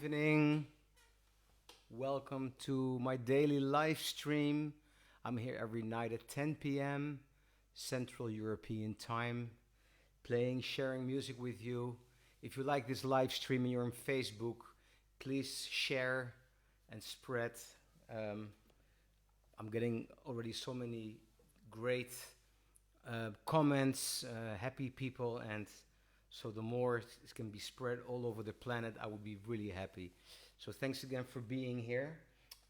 evening. Welcome to my daily live stream. I'm here every night at 10 p.m. Central European Time, playing, sharing music with you. If you like this live stream and you're on Facebook, please share and spread. Um, I'm getting already so many great comments, happy people, and so the more it can be spread all over the planet, I would be really happy. So thanks again for being here.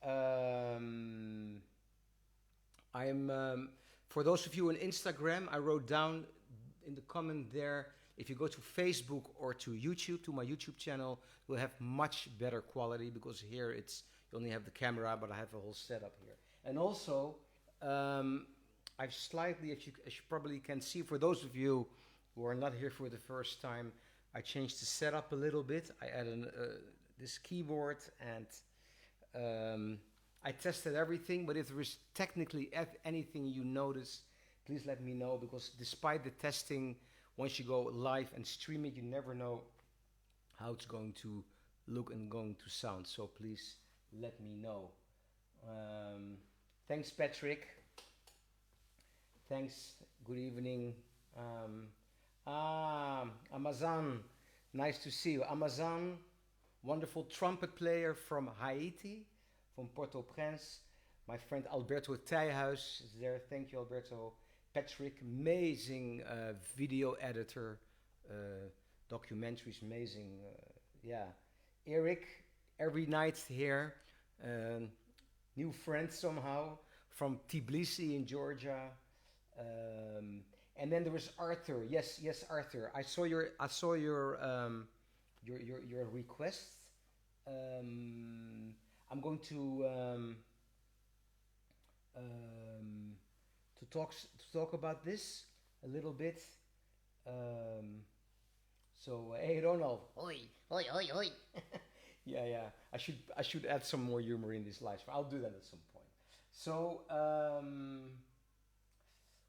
Um, I'm For those of you on Instagram, I wrote down in the comment there. If you go to Facebook or to YouTube, to my YouTube channel, you'll have much better quality because here it's you only have the camera, but I have a whole setup here. And also, um, I've slightly, as you probably can see, for those of you who are not here for the first time, I changed the setup a little bit. I added this keyboard and I tested everything, but if there is technically anything you notice, please let me know because despite the testing, once you go live and stream it, you never know how it's going to look and going to sound. So please let me know. Um, Thanks, Patrick. Thanks. Good evening. Amazon. Nice to see you. Amazon, wonderful trumpet player from Haiti, from Port-au-Prince. My friend Alberto Tijhuis is there. Thank you, Alberto. Patrick, amazing video editor, uh, documentaries, amazing. Yeah. Eric, every night here. Um, New friend somehow from Tbilisi in Georgia. Um, and then there was Arthur. Yes, Arthur. I saw your request. Um, I'm going um, to talk about this a little bit. Um, hey Ronald. Oi, oi, oi, oi. Yeah. I should add some more humor in this live stream. I'll do that at some point. So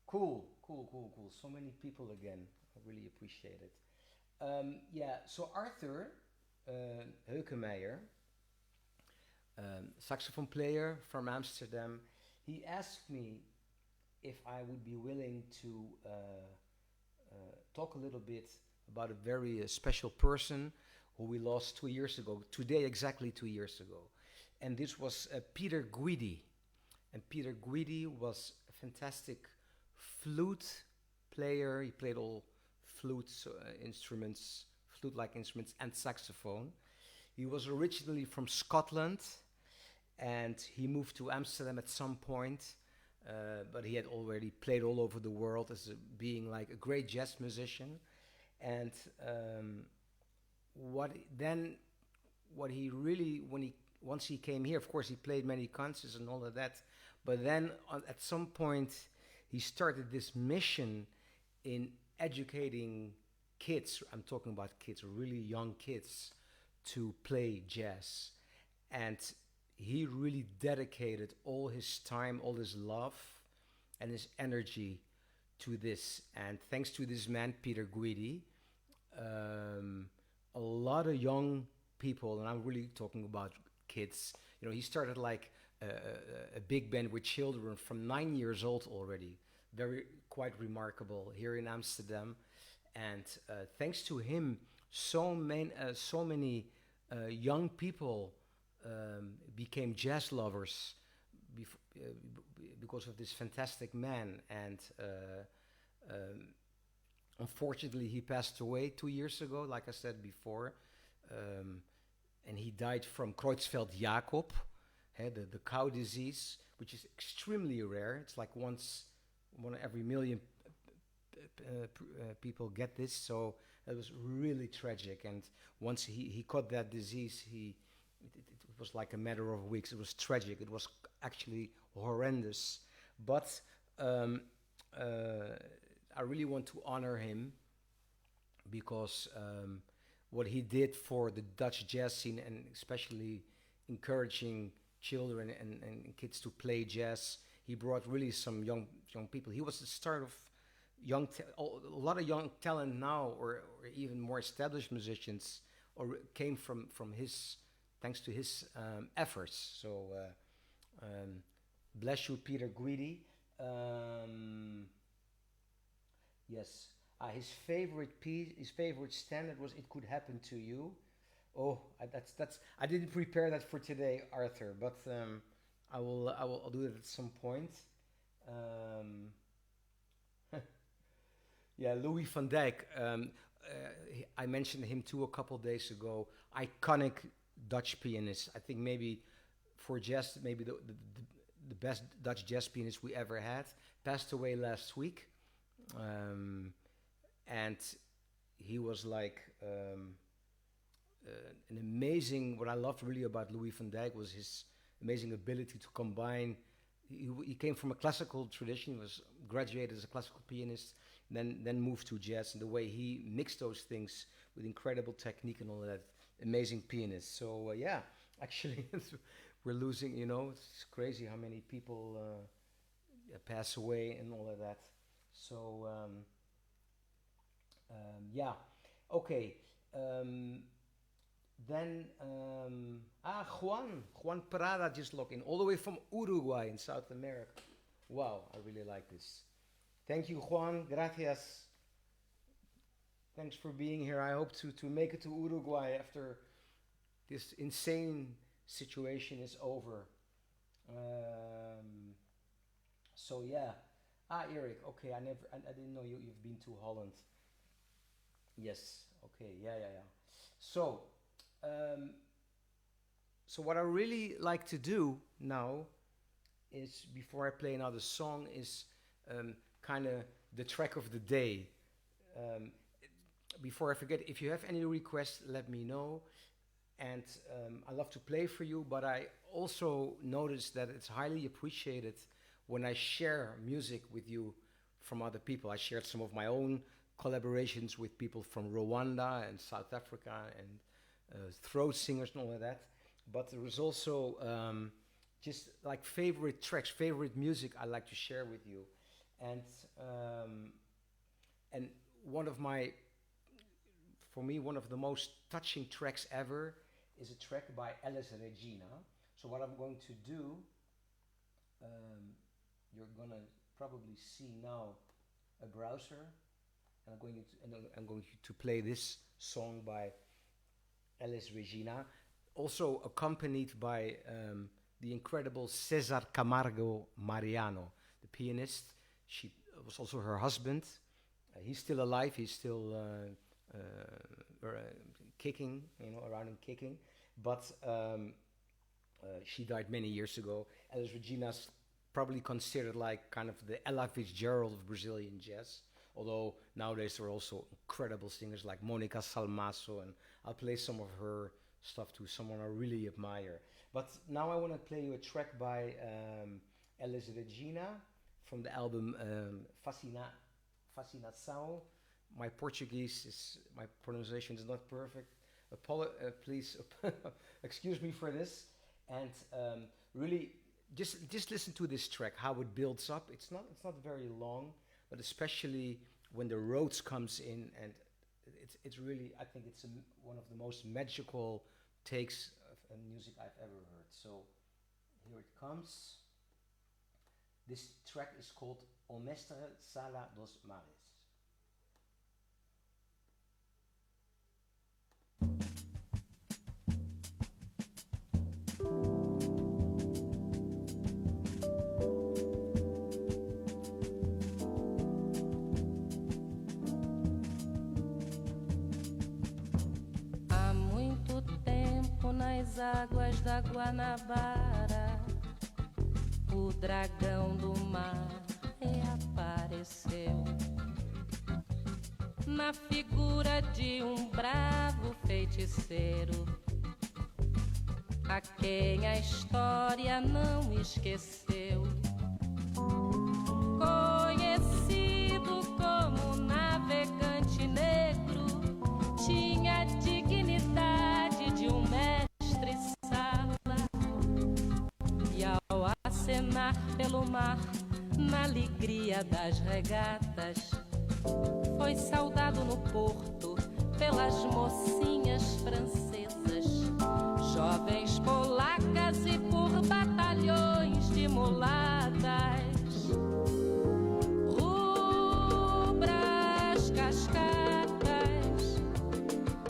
cool. So many people again. I really appreciate it. Yeah. So Arthur Heukemeyer, saxophone player from Amsterdam, he asked me if I would be willing to talk a little bit about a very special person who we lost 2 years ago. Today, exactly 2 years ago, and this was Peter Guidi. And Peter Guidi was a fantastic flute player. He played all flutes instruments, flute-like instruments, and saxophone. He was originally from Scotland, and he moved to Amsterdam at some point. But he had already played all over the world as being like a great jazz musician. And what then? What he really when he once he came here, of course, he played many concerts and all of that. But then at some point, he started this mission in educating kids. I'm talking about kids, really young kids, to play jazz. And he really dedicated all his time, all his love, and his energy to this. And thanks to this man, Peter Guidi, a lot of young people, and I'm really talking about kids. He started like a big band with children from 9 years old already. Very quite remarkable here in Amsterdam, and thanks to him, so many young people became jazz lovers because of this fantastic man. And um, unfortunately, he passed away 2 years ago, like I said before. Um, and he died from Creutzfeldt-Jakob, the cow disease, which is extremely rare. It's like one every million people get this, so it was really tragic. And once he caught that disease, it was like a matter of weeks. It was tragic. It was actually horrendous. But I really want to honor him because what he did for the Dutch jazz scene, and especially encouraging children and kids to play jazz, he brought really some young people. He was the start of a lot of young talent now, or even more established musicians, or came from his thanks to his efforts. So bless you, Peter Guidi. Um, yes, his favorite piece, his favorite standard was "It Could Happen to You." Oh, that's. I didn't prepare that for today, Arthur, but I'll do it at some point. Um, yeah, Louis van Dijk. I mentioned him too a couple days ago. Iconic Dutch pianist. I think maybe for jazz, maybe the best Dutch jazz pianist we ever had. Passed away last week, um, and he was like an amazing. What I loved really about Louis van Dijk was his amazing ability to combine. He came from a classical tradition. He was graduated as a classical pianist, then moved to jazz. And the way he mixed those things with incredible technique and all that, amazing pianist. So yeah, actually, we're losing. You know, it's crazy how many people pass away and all of that. So yeah, okay. Um, Juan Prada just logged in all the way from Uruguay in South America. Wow, I really like this. Thank you, Juan. Gracias. Thanks for being here. I hope to make it to Uruguay after this insane situation is over. Um, so yeah. Eric. Okay, I didn't know you've been to Holland. Yes. Okay. Yeah, yeah, yeah. So, um, so what I really like to do now is before I play another song is kind of the track of the day. Um, before I forget, if you have any requests, let me know. And I love to play for you, but I also notice that it's highly appreciated when I share music with you from other people. I shared some of my own collaborations with people from Rwanda and South Africa and throat singers and all of that. But there is also just like favorite tracks, favorite music I like to share with you. And um, and one of my, for me, one of the most touching tracks ever is a track by Alice Regina. So what I'm going to do, um, you're gonna probably see now a browser, and I'm going to play this song by Alice Regina, also accompanied by the incredible Cesar Camargo Mariano, the pianist. She was also her husband. He's still alive. He's still kicking, you know, around and kicking. But she died many years ago. Alice Regina's probably considered like kind of the Ella Fitzgerald of Brazilian jazz. Although nowadays there are also incredible singers like Monica Salmaso, and I'll play some of her stuff too, someone I really admire. But now I want to play you a track by Alice Regina from the album Fascinação. My Portuguese is, my pronunciation is not perfect. Please excuse me for this. And really, just listen to this track, how it builds up. It's not very long, but especially when the Rhodes comes in, and it's really, I think it's one of the most magical takes of music I've ever heard. So here it comes. This track is called O Mestre Sala dos Mares. Nas águas da Guanabara, o dragão do mar reapareceu na figura de bravo feiticeiro, a quem a história não esqueceu. Conhecido como navegante negro, tinha dignidade de mestre-sala, e ao acenar pelo mar, na alegria das regatas, foi saudado no porto pelas mocinhas francesas, jovens polacas e por batalhões de mulatas, rubras cascatas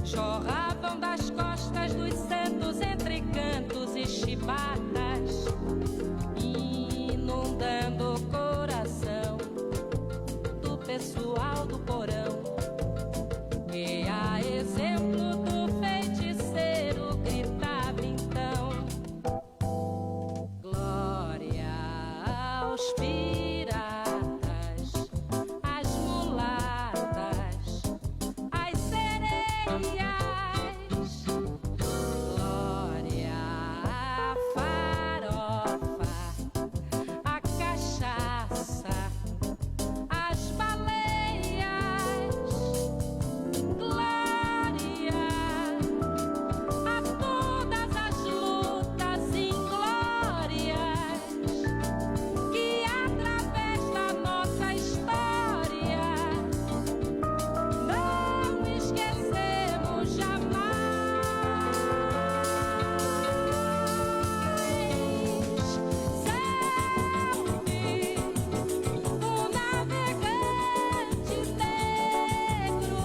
jorravam das costas dos santos entre cantos e chibatas, inundando o coração do pessoal do porão, que a exemplo do feiticeiro gritava então: glória aos piratas, às mulatas, às sereias, glória à farofa, à cachaça, às baleias, glória a todas as lutas inglórias que através da nossa história não esquecemos jamais. Salve o navegante negro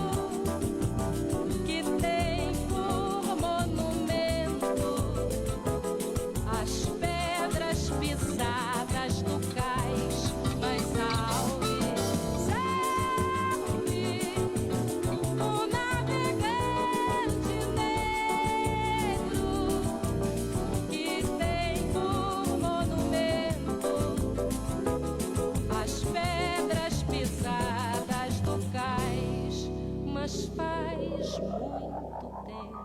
que tem por monumento as pedras pisadas do cais. Mas salve, salve o navegante negro que tem por monumento as pedras pisadas do cais. Mas faz muito tempo.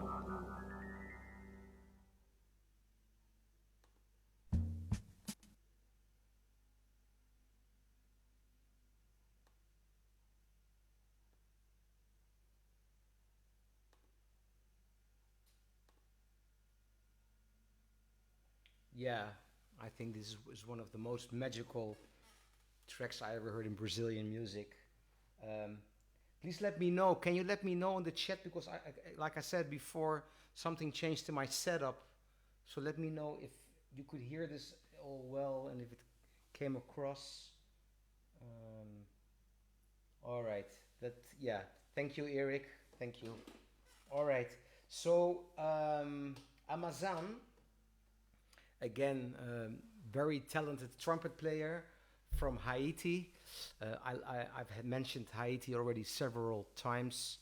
Yeah, I think this is one of the most magical tracks I ever heard in Brazilian music. Um, Please let me know. Can you let me know in the chat? Because like I said before, something changed to my setup. So let me know if you could hear this all well and if it came across. Um, all right. Yeah. Thank you, Eric. Thank you. All right. So Amazon, again, very talented trumpet player from Haiti. I've mentioned Haiti already several times.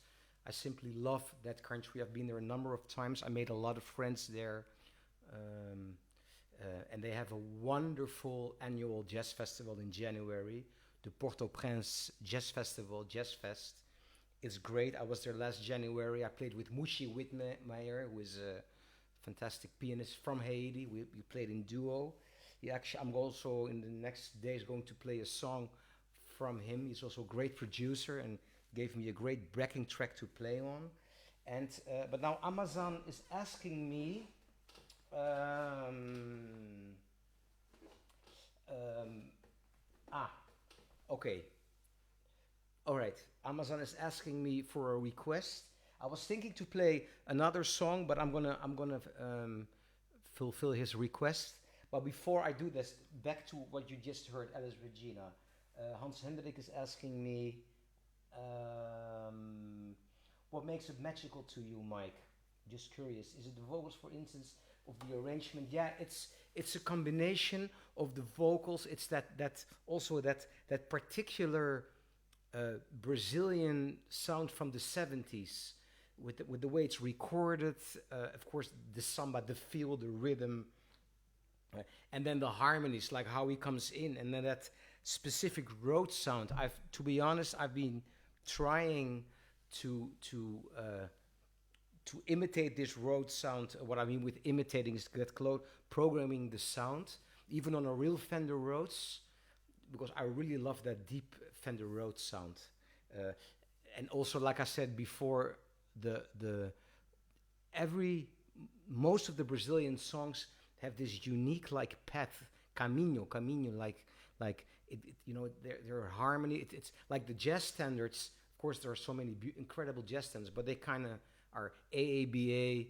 I simply love that country. I've been there a number of times. I made a lot of friends there. Um, and they have a wonderful annual jazz festival in January, the Port-au-Prince Jazz Festival, Jazz Fest. It's great. I was there last January. I played with Mushi Whitmeyer, who is a fantastic pianist from Haiti. We played in duo. I'm also in the next days going to play a song from him. He's also a great producer and gave me a great backing track to play on. And but now Amazon is asking me. Okay. All right. Amazon is asking me for a request. I was thinking to play another song, but I'm gonna fulfill his request. But before I do this, back to what you just heard, Alice Regina. Hans Hendrik is asking me, what makes it magical to you, Mike? Just curious. Is it the vocals, for instance, of the arrangement? Yeah, it's a combination of the vocals. It's that particular Brazilian sound from the 70s with the way it's recorded. Of course, the samba, the feel, the rhythm. And then the harmonies, like how he comes in, and then that specific road sound. To be honest, I've been trying to imitate this road sound. What I mean with imitating is get close, programming the sound, even on a real Fender Rhodes, because I really love that deep Fender Rhodes sound. And also, like I said before, most of the Brazilian songs have this unique like path, caminho, like their harmony. It's like the jazz standards. Of course, there are so many incredible jazz standards, but they kind of are AABA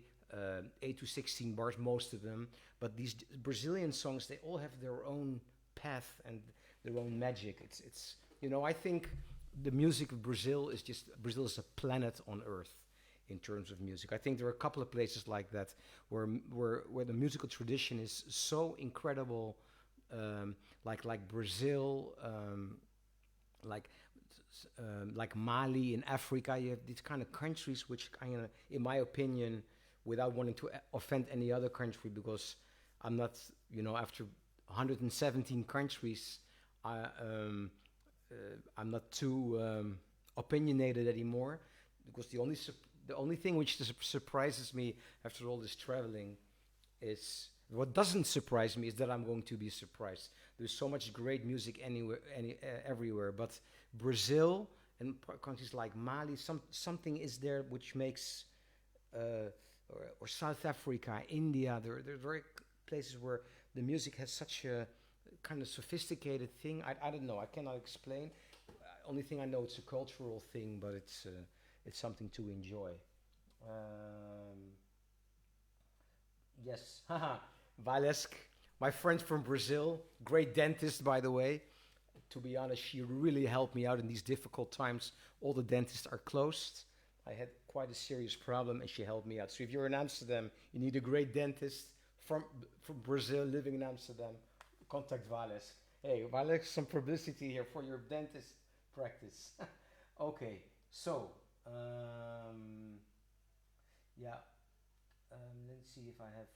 8 to 16 bars, most of them. But these Brazilian songs, they all have their own path and their own magic. It's I think the music of Brazil is a planet on Earth in terms of music. I think there are a couple of places like that where the musical tradition is so incredible, like Brazil, like like Mali in Africa. You have these kind of countries which kind of, in my opinion, without wanting to offend any other country, because I'm not, after 117 countries, I'm not too opinionated anymore, because the only thing which surprises me after all this traveling is, what doesn't surprise me is that I'm going to be surprised. There's so much great music everywhere, but Brazil and countries like Mali, something is there which makes, or South Africa, India. There are very places where the music has such a kind of sophisticated thing. I don't know. I cannot explain. Only thing I know, it's a cultural thing, but it's something to enjoy. Yes, haha, Valesque, my friend from Brazil, great dentist, by the way. To be honest, she really helped me out in these difficult times. All the dentists are closed. I had quite a serious problem, and she helped me out. So if you're in Amsterdam, you need a great dentist from Brazil, living in Amsterdam, contact Valesque. Hey, Valesque, some publicity here for your dentist practice. Okay, so, yeah. Let's see if I have.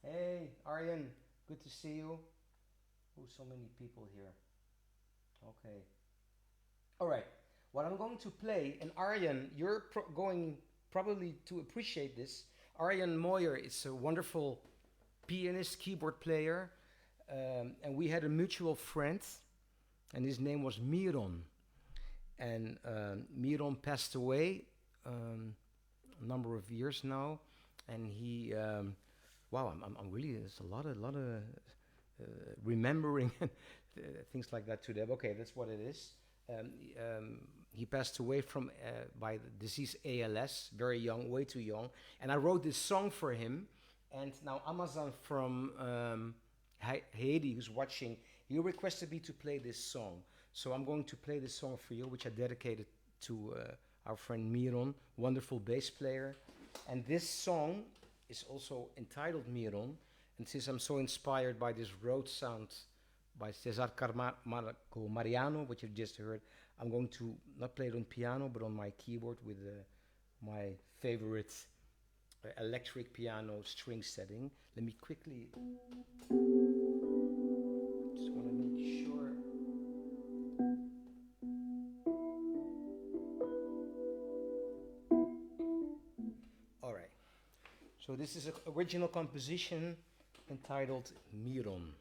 Hey, Aryan, good to see you. Oh, so many people here. Okay. All right. What I'm going to play, and Aryan, you're going probably to appreciate this. Aryan Moyer is a wonderful pianist, keyboard player, and we had a mutual friend, and his name was Miron. And Miron passed away a number of years now. And he, wow, I'm really, there's a lot of remembering things like that today. Okay, that's what it is. He passed away from by the disease ALS, very young, way too young. And I wrote this song for him. And now Amazon from Haiti, who's watching, he requested me to play this song. So I'm going to play this song for you, which I dedicated to our friend Miron, wonderful bass player. And this song is also entitled Miron. And since I'm so inspired by this road sound by Cesar Marco Mariano, which you just heard, I'm going to not play it on piano, but on my keyboard with my favorite electric piano string setting. Let me quickly, just want to make sure. All right. So this is an original composition entitled Miron.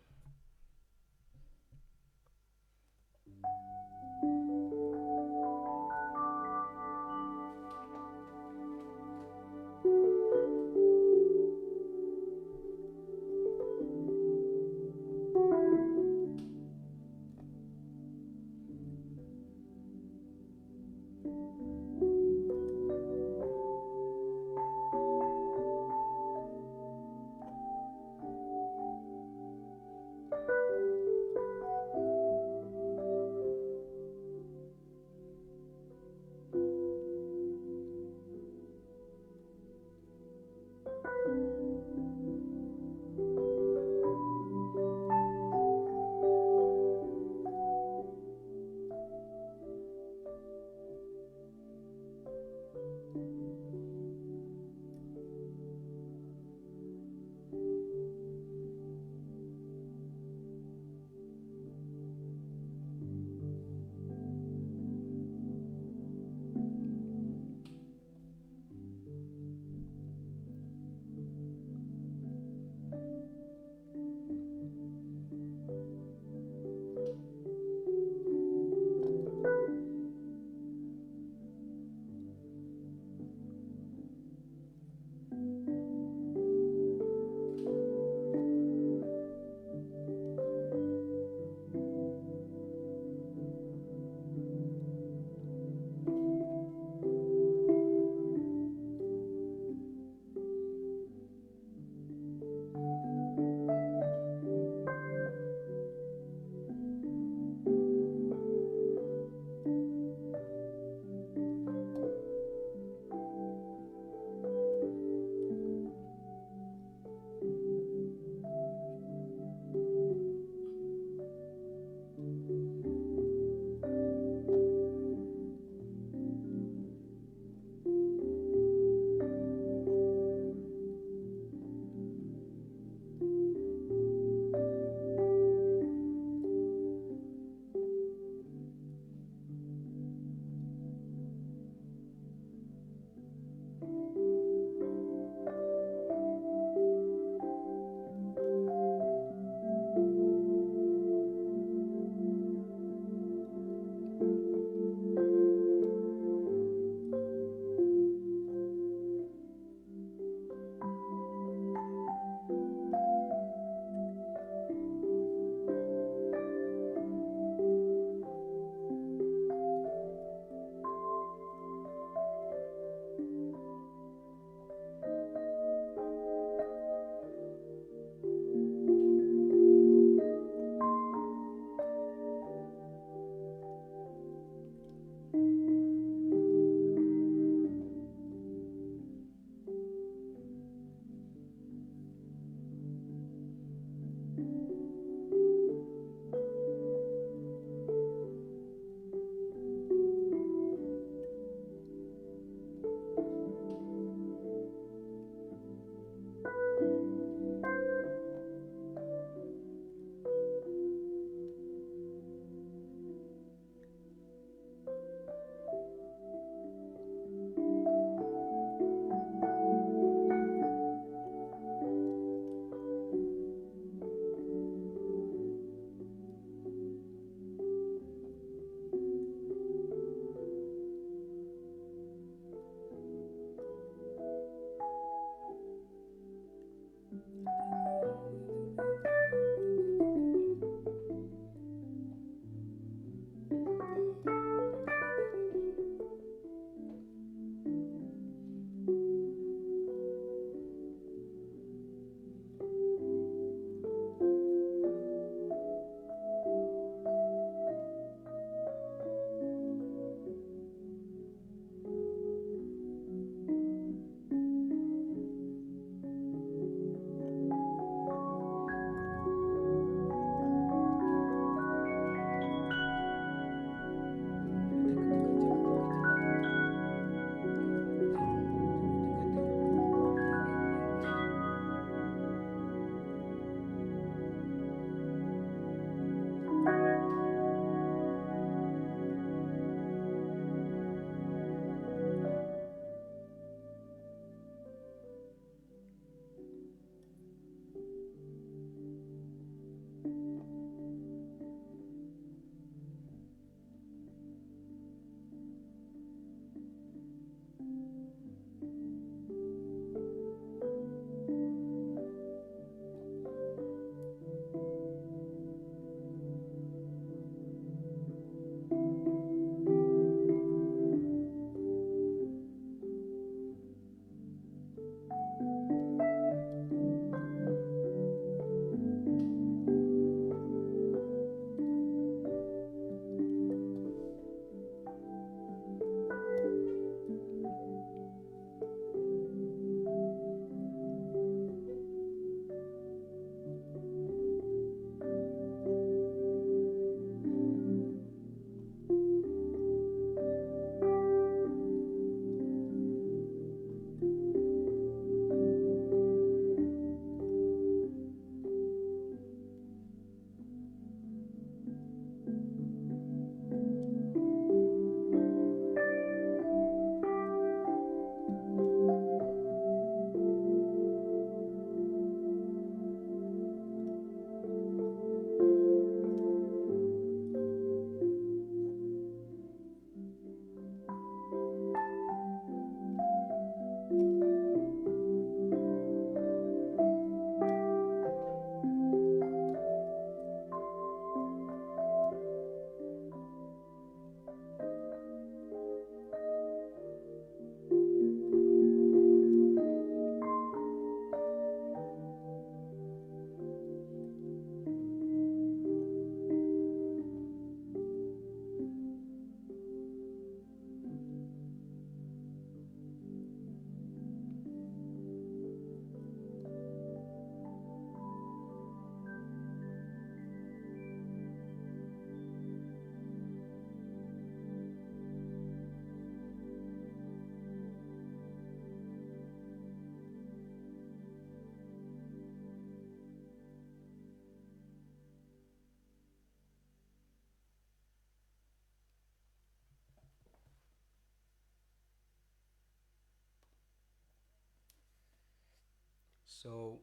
So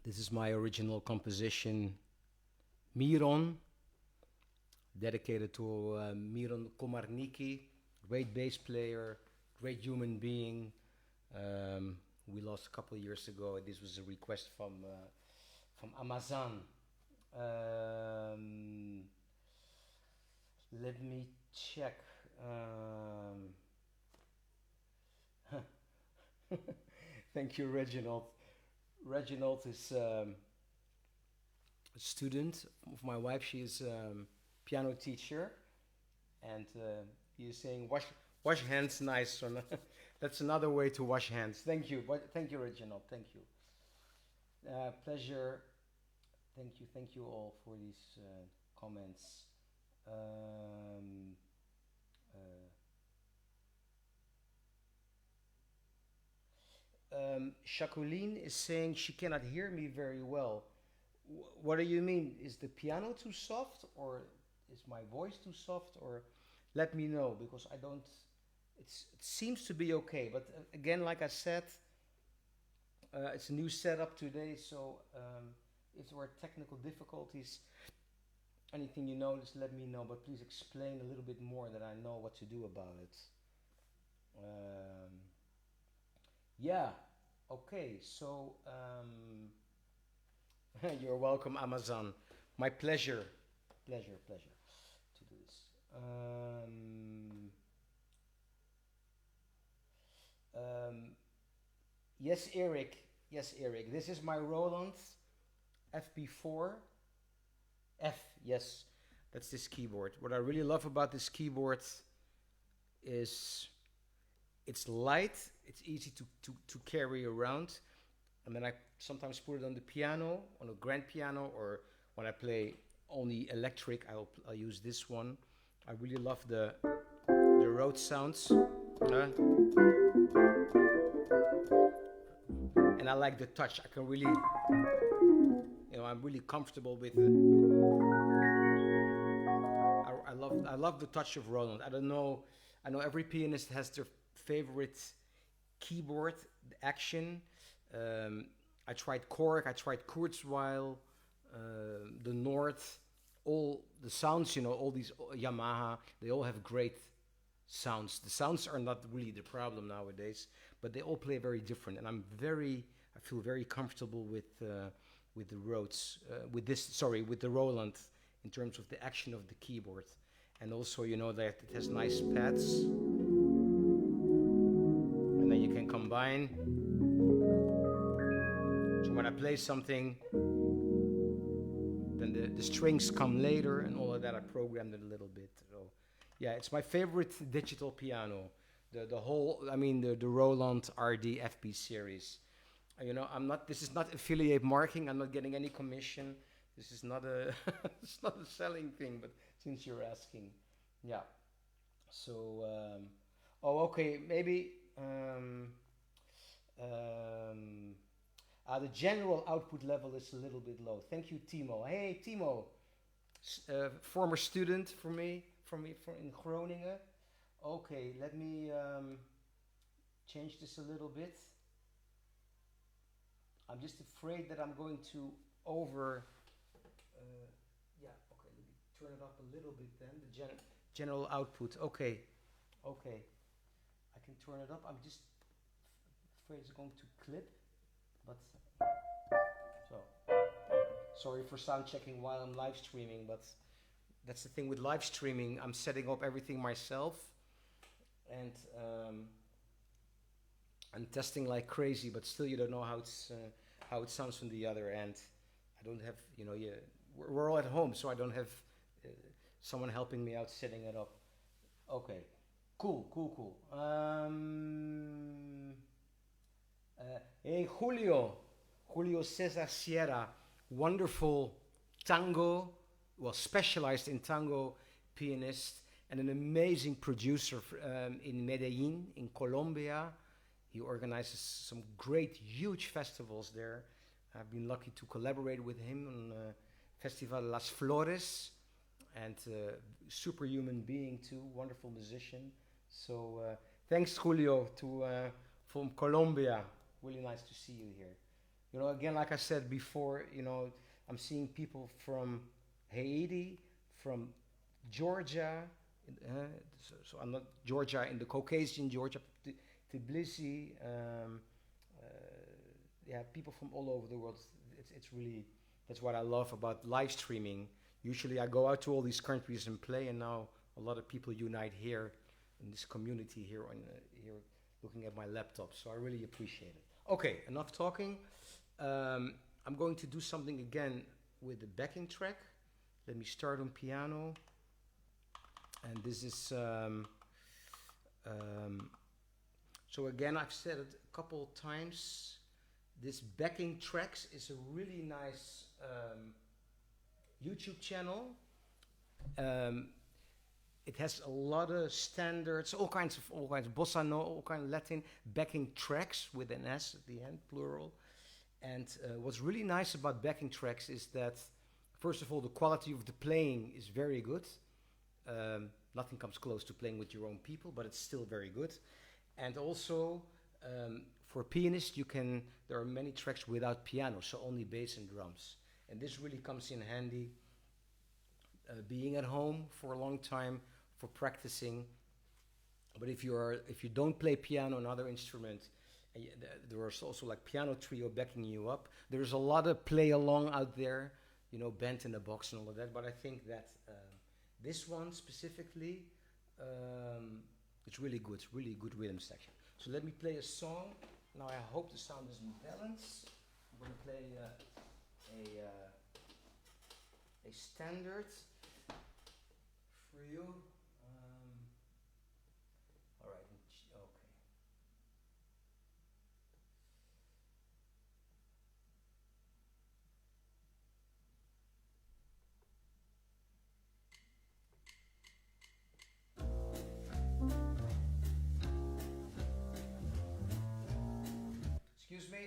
this is my original composition, Miron, dedicated to Miron Komarniki, great bass player, great human being. We lost a couple of years ago. This was a request from Amazon. Let me check. Thank you, Reginald. Reginald is a student of my wife. She is piano teacher, and he is saying, "Wash hands, nice." So that's another way to wash hands. Thank you, thank you, Reginald. Thank you. Pleasure. Thank you all for these comments. Um, Jacqueline is saying she cannot hear me very well. What do you mean? Is the piano too soft, or is my voice too soft? Or let me know, because I don't. It seems to be okay, but again, like I said, it's a new setup today, so if there are technical difficulties, anything you notice, let me know. But please explain a little bit more, that I know what to do about it. Yeah. Okay. So you're welcome, Amazon. My pleasure. Pleasure to do this. Yes, Eric. Yes, Eric. This is my Roland FB4. F. Yes, that's this keyboard. What I really love about this keyboard is it's light, it's easy to carry around, and then I sometimes put it on the piano, on a grand piano, or when I play only electric, I'll use this one. I really love the Rhodes sounds, and I like the touch. I can really, I'm really comfortable with it. I love the touch of Roland. I don't know. I know every pianist has their favorite keyboard action. I tried Korg, I tried Kurzweil, the North, all the sounds, all these Yamaha, they all have great sounds. The sounds are not really the problem nowadays, but they all play very different, and I feel very comfortable with the Rhodes, with the Roland, in terms of the action of the keyboard. And also, that it has nice pads. And then you can combine. So when I play something, then the strings come later and all of that. I programmed it a little bit. So yeah, it's my favorite digital piano. The Roland RD FB series. This is not affiliate marketing. I'm not getting any commission. This is not it's not a selling thing, but since you're asking, yeah. So, okay, maybe the general output level is a little bit low. Thank you, Timo. Hey, Timo, former student from in Groningen. Okay, let me change this a little bit. I'm just afraid that I'm going to over. Okay, let me turn it up a little bit then. The general output. Okay. I can turn it up. I'm just afraid it's going to clip. But so sorry for sound checking while I'm live streaming, but that's the thing with live streaming. I'm setting up everything myself, and I'm testing like crazy. But still, you don't know how it sounds from the other end. I don't have, we're all at home, so I don't have someone helping me out setting it up. Okay, cool. Hey, Julio Cesar Sierra, wonderful tango, specialized in tango pianist, and an amazing producer in Medellin, in Colombia. He organizes some great, huge festivals there. I've been lucky to collaborate with him on Festival Las Flores, and superhuman being too, wonderful musician. So thanks, Julio, from Colombia. Really nice to see you here. You know, again, like I said before, you know, I'm seeing people from Haiti, from Georgia, so I'm not Georgia in the Caucasian Georgia, Tbilisi, uh, yeah, people from all over the world. It's really, that's what I love about live streaming. Usually I go out to all these countries and play, and now a lot of people unite here in this community here here looking at my laptop. So I really appreciate it. Okay, enough talking. I'm going to do something again with the backing track. Let me start on piano. And this is, so again, I've said it a couple times. This backing tracks is a really nice YouTube channel. Um, it has a lot of standards, all kinds of bossa nova, all kinds of Latin backing tracks with an S at the end, plural. And what's really nice about backing tracks is that, first of all, the quality of the playing is very good. Nothing comes close to playing with your own people, but it's still very good. And also, for pianists, there are many tracks without piano, so only bass and drums. And this really comes in handy being at home for a long time, for practicing. But if you don't play piano, another instrument, there is also like piano trio backing you up. There's a lot of play along out there, you know, band in the box and all of that. But I think that this one specifically, it's really good rhythm section. So let me play a song. Now I hope the sound is in balance. I'm going to play a standard for you. All right. Okay. Excuse me.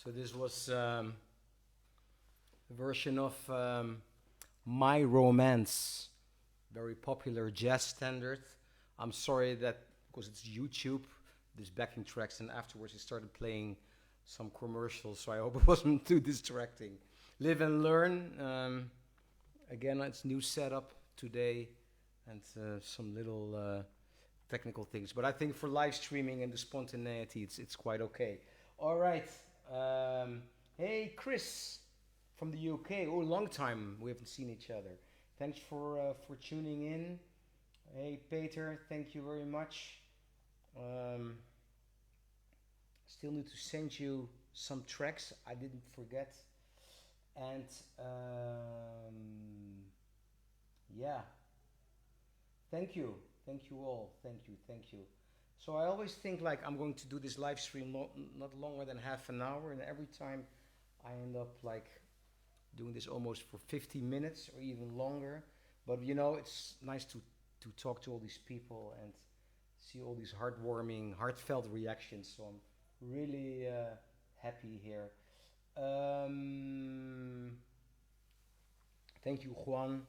So this was a version of My Romance, very popular jazz standard. I'm sorry that because it's YouTube, there's backing tracks, and afterwards he started playing some commercials, so I hope it wasn't too distracting. Live and learn. Again, it's new setup today, and some little technical things. But I think for live streaming and the spontaneity, it's quite okay. All right. Hey, Chris from the UK. Oh, long time we haven't seen each other. Thanks for tuning in. Hey, Peter, thank you very much. Still need to send you some tracks. I didn't forget. And yeah, thank you all, thank you. So I always think like I'm going to do this live stream not longer than half an hour, and every time I end up like doing this almost for 50 minutes or even longer. But you know, it's nice to talk to all these people and see all these heartwarming, heartfelt reactions. So I'm really happy here. Thank you, Juan.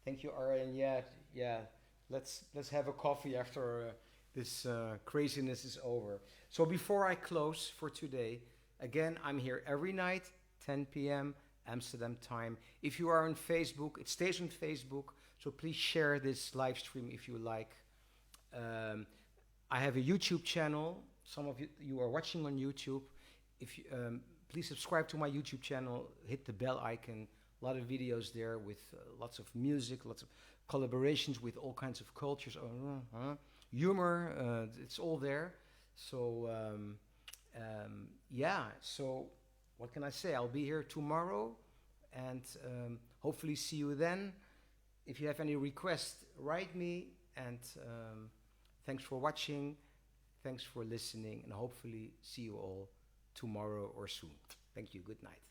Thank you, Aaron. Yeah. Let's have a coffee after this craziness is over. So before I close for today, again, I'm here every night, 10 p.m. Amsterdam time. If you are on Facebook, it stays on Facebook. So please share this live stream if you like. I have a YouTube channel. Some of you are watching on YouTube. If you, please subscribe to my YouTube channel. Hit the bell icon. A lot of videos there with lots of music, lots of collaborations with all kinds of cultures, humor. It's all there. So yeah. So what can I say? I'll be here tomorrow, and hopefully see you then. If you have any requests, write me. And thanks for watching. Thanks for listening, and hopefully see you all tomorrow or soon. Thank you. Good night.